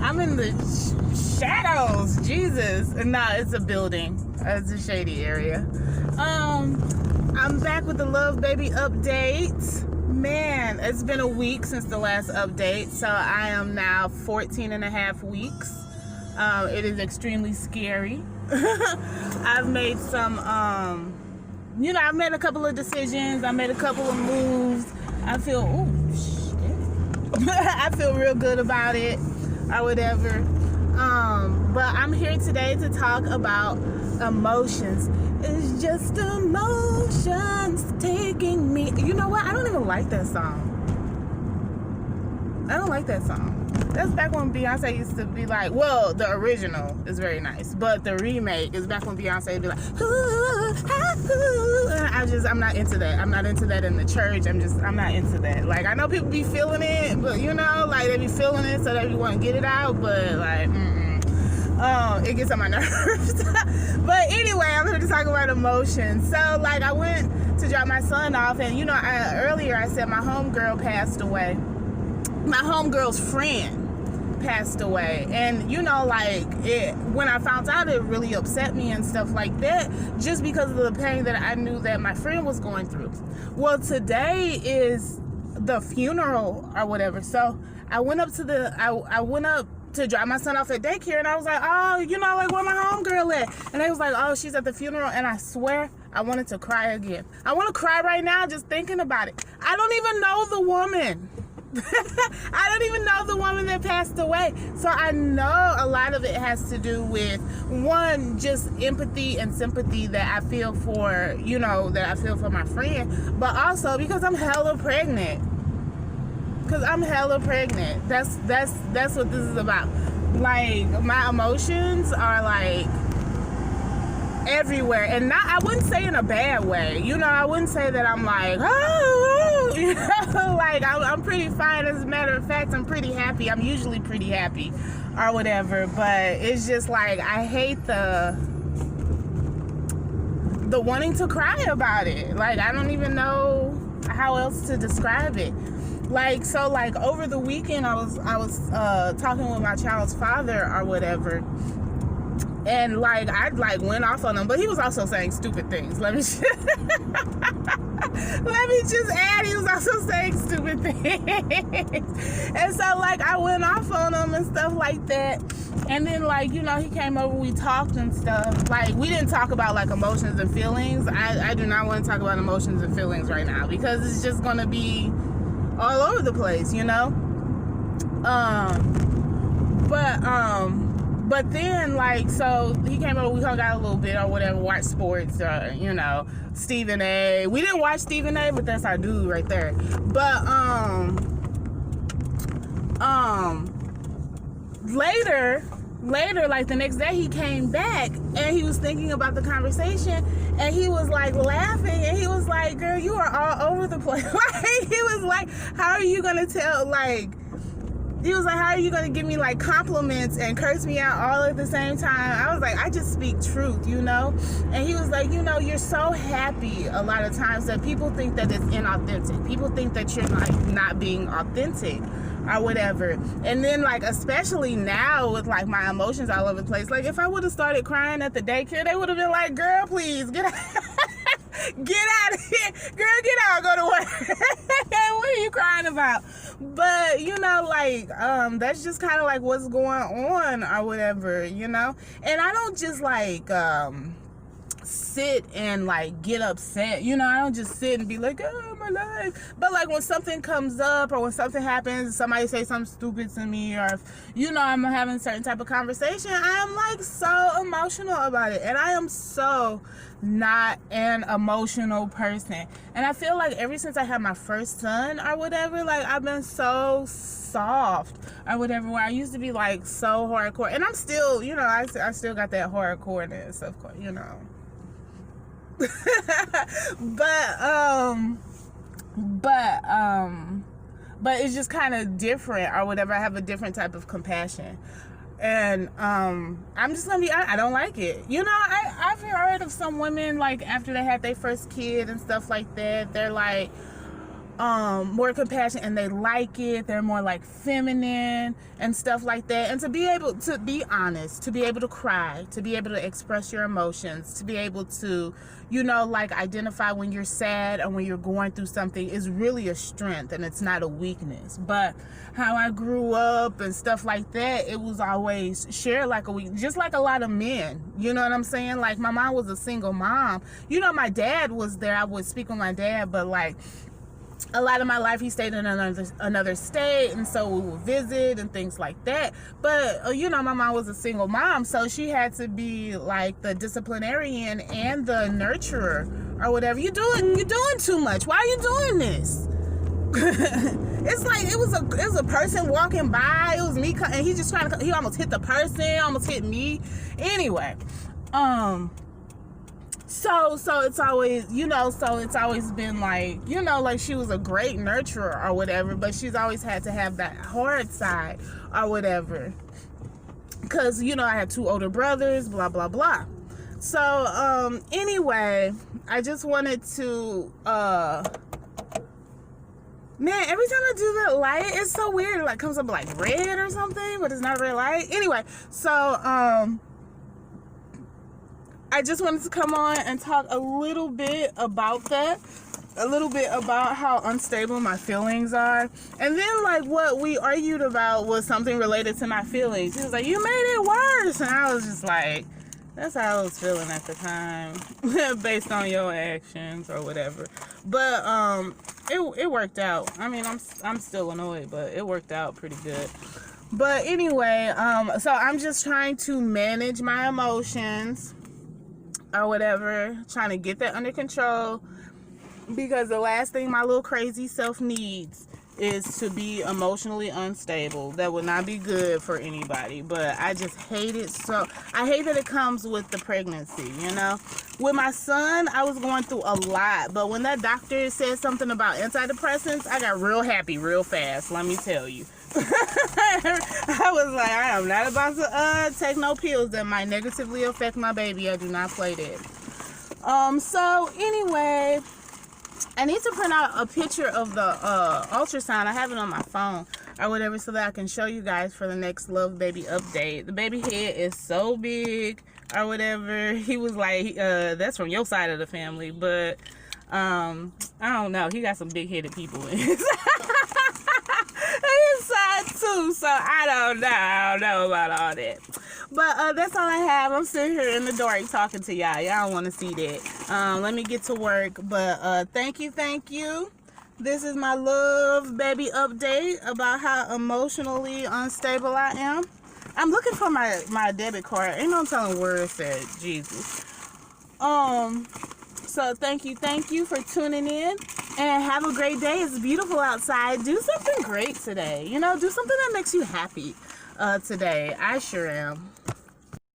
I'm in the shadows. Jesus. No, it's a building. It's a shady area. I'm back with the Love Baby update. Man, it's been a week since the last update, so I am now 14 and a half weeks. It is extremely scary. I've made some, I've made a couple of decisions. I made a couple of moves. I feel, I feel real good about it or whatever. But I'm here today to talk about emotions. It's just emotions taking me. You know what? I don't even like that song. I don't like that song. That's back when Beyonce used to be like, well, the original is very nice, but the remake is back when Beyonce would be like, ooh, ah, ooh. I'm not into that. I'm not into that in the church. I'm not into that. Like, I know people be feeling it, but like they be feeling it so they want to get it out, but like, it gets on my nerves. But anyway, I'm here to talk about emotions. So like, I went to drop my son off, and earlier I said my homegirl passed away. My homegirl's friend passed away, and when I found out, it really upset me and stuff like that, just because of the pain that I knew that my friend was going through. Well, today is the funeral or whatever, so I went up to I went up to drop my son off at daycare, and I was like, oh, where my homegirl at? And they was like, oh, she's at the funeral. And I swear I wanted to cry again. I want to cry right now just thinking about it. I don't even know the woman. I don't even know the woman that passed away. So I know a lot of it has to do with, one, just empathy and sympathy that I feel for, my friend, but also because I'm hella pregnant. That's what this is about. Like, my emotions are like everywhere, and I wouldn't say in a bad way. I wouldn't say that I'm like, like I'm pretty fine. As a matter of fact, I'm pretty happy. I'm usually pretty happy or whatever, but it's just like, I hate the wanting to cry about it. Like, I don't even know how else to describe it. Like, so like over the weekend, I was talking with my child's father or whatever, and like I went off on him, but he was also saying stupid things. Let me just add, he was also saying stupid things. And so like I went off on him and stuff like that. And then like, he came over, we talked and stuff. Like, we didn't talk about like emotions and feelings. I do not want to talk about emotions and feelings right now, because it's just gonna be all over the place, but then like, so he came over, we hung out a little bit or whatever, watched sports, Stephen A. We didn't watch Stephen A, but that's our dude right there. But later, like the next day, he came back and he was thinking about the conversation, and he was like laughing, and he was like, girl, you are all over the place. Like, he was like, how are you gonna he was like, how are you gonna give me like compliments and curse me out all at the same time? I was like, I just speak truth, And he was like, you're so happy a lot of times that people think that it's inauthentic. People think that you're like not being authentic or whatever. And then like, especially now with like my emotions all over the place, like if I would have started crying at the daycare, they would have been like, girl, please get out. Get out of here. Girl, get out, go to work. What are you crying about? But, that's just kind of like what's going on or whatever, And I don't just like sit and like get upset. I don't just sit and be like, oh, my life. But like when something comes up or when something happens, somebody say something stupid to me, or if, I'm having a certain type of conversation, I'm like so emotional about it. And I am so not an emotional person. And I feel like ever since I had my first son or whatever, like I've been so soft or whatever, where I used to be like so hardcore. And I'm still, I still got that hardcoreness, of course, but it's just kind of different or whatever. I have a different type of compassion, and I'm just gonna be honest, I don't like it. I've heard of some women, like after they had their first kid and stuff like that, they're like, more compassion, and they like it. They're more like feminine and stuff like that. And to be able to be honest, to be able to cry, to be able to express your emotions, to be able to, you know, like identify when you're sad or when you're going through something is really a strength, and it's not a weakness. But how I grew up and stuff like that, it was always shared like a weak, just like a lot of men, you know what I'm saying? Like my mom was a single mom. You know, my dad was there. I would speak with my dad, but like a lot of my life he stayed in another state, and so we would visit and things like that. But you know, my mom was a single mom, so she had to be like the disciplinarian and the nurturer or whatever. You're doing too much. Why are you doing this? It's like it was a person walking by. It was me, and he just trying to. He almost hit the person. Almost hit me. Anyway, So it's always, you know, so it's always been like, you know, like she was a great nurturer or whatever, but she's always had to have that hard side or whatever. Because, you know, I had 2 older brothers, blah, blah, blah. So, anyway, I just wanted to, man, every time I do that light, it's so weird. It like comes up like red or something, but it's not a red light. Anyway, so, I just wanted to come on and talk a little bit about that, a little bit about how unstable my feelings are. And then like what we argued about was something related to my feelings. He was like, you made it worse. And I was just like, that's how I was feeling at the time based on your actions or whatever. But it worked out. I mean, I'm still annoyed, but it worked out pretty good. But anyway, so I'm just trying to manage my emotions or whatever, trying to get that under control, because the last thing my little crazy self needs is to be emotionally unstable. That would not be good for anybody, but I just hate it. So I hate that it comes with the pregnancy, you know. With my son, I was going through a lot, but when that doctor said something about antidepressants, I got real happy real fast, let me tell you. I was like, I am not about to take no pills that might negatively affect my baby. I do not play that. So anyway, I need to print out a picture of the ultrasound. I have it on my phone or whatever so that I can show you guys for the next Love Baby update. The baby head is so big or whatever. He was like, that's from your side of the family, but I don't know. He got some big-headed people in his side too, so I don't know about all that. But that's all I have. I'm sitting here in the dark talking to y'all. Y'all don't want to see that. Let me get to work. But thank you. This is my Love Baby update about how emotionally unstable I am. I'm looking for my debit card. Ain't no telling where it's at. Jesus. So thank you for tuning in, and have a great day. It's beautiful outside. Do something great today. You know, do something that makes you happy today. I sure am.